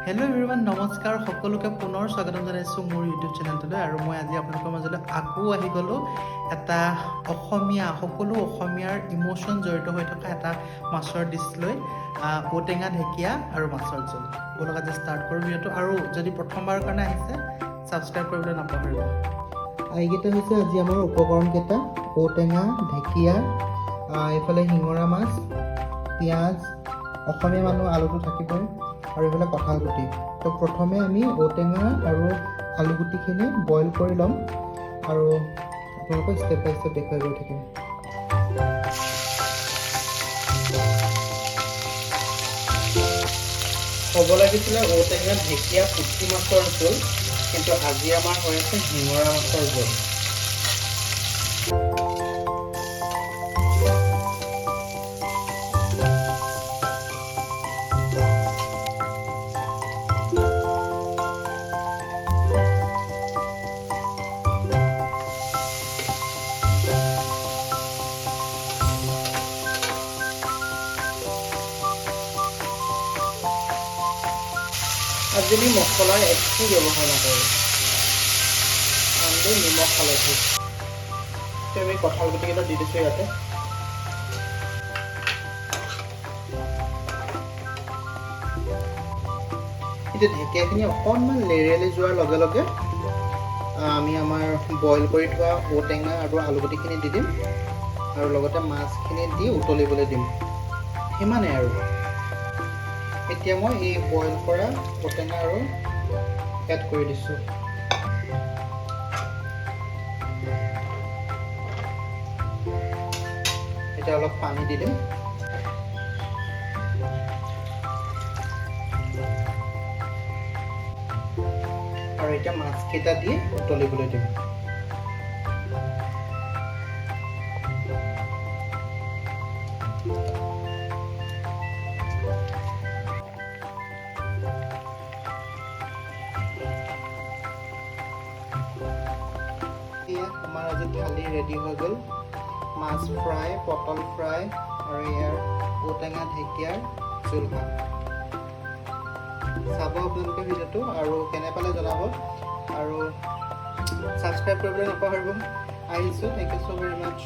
Hello' everyone, নমস্কাৰ। সকলোকে পুনৰ স্বাগতম জনাইছোঁ মোৰ ইউটিউব চেনেলটোলৈ। আৰু মই আজি আপোনালোকৰ মাজলৈ আকৌ আহি গ'লোঁ এটা সকলো অসমীয়াৰ ইম'শ্যন জড়িত হৈ থকা এটা মাছৰ ডিছ লৈ, ঔটেঙা, ঢেকীয়া আৰু মাছৰ জোল। ব'লক আজি ষ্টাৰ্ট কৰোঁ ভিডিঅ'টো। আৰু যদি প্ৰথমবাৰৰ কাৰণে আহিছে, ছাবস্ক্ৰাইব কৰিবলৈ নাপাহৰিব। এইকেইটা হৈছে আজি আমাৰ উপকৰণকেইটা: ঔটেঙা, ঢেকীয়া, এইফালে শিঙৰা মাছ, পিঁয়াজ, অসমীয়া মানুহ আলুটো থাকিবই, আৰু এইফালে কঁঠাল গুটি। তো প্ৰথমে আমি ঔটেঙা আৰু আলু গুটিখিনি বইল কৰি ল'ম আৰু আপোনালোকক ষ্টেপ বাই ষ্টেপ দেখুৱাই গৈ থাকিম। হ'ব লাগিছিলে ঔটেঙা, ঢেকীয়া, পুঠি মাছৰ জোল, কিন্তু আজি আমাৰ হৈ আছে শিঙৰা মাছৰ জোল। আজি আমি মছলাৰ একো ব্যৱহাৰ নকৰোঁ, আমি নিমখ হালধি। আমি কঁঠাল গুটিকেইটা দি দিছোঁ ইয়াতে। এতিয়া ঢেকীয়াখিনি অকণমান লেৰেলি যোৱাৰ লগে লগে আমি আমাৰ বইল কৰি থোৱা ঔটেঙা আৰু আলু গুটিখিনি দি দিম, আৰু লগতে মাছখিনি দি উতলিবলৈ দিম। সিমানেই আৰু। এতিয়া মই এই বইল কৰা ঔটেঙা আৰু এড কৰি দিছোঁ। এতিয়া অলপ পানী দি দিম। আৰু এতিয়া মাছকেইটা দি উতলিবলৈ দিম। আমাৰ আজি থালি ৰেডি হৈ গ'ল। মাছ ফ্ৰাই, পটল ফ্ৰাই, আৰু ইয়াৰ ঔটেঙা, ঢেকীয়াৰ জোল ভাত। চাব আপোনালোকে ভিডিঅ'টো, আৰু কেনে পালে জনাব, আৰু ছাবস্ক্ৰাইব কৰিবলৈ নাপাহৰিব। আহিছোঁ। Thank you so' very much.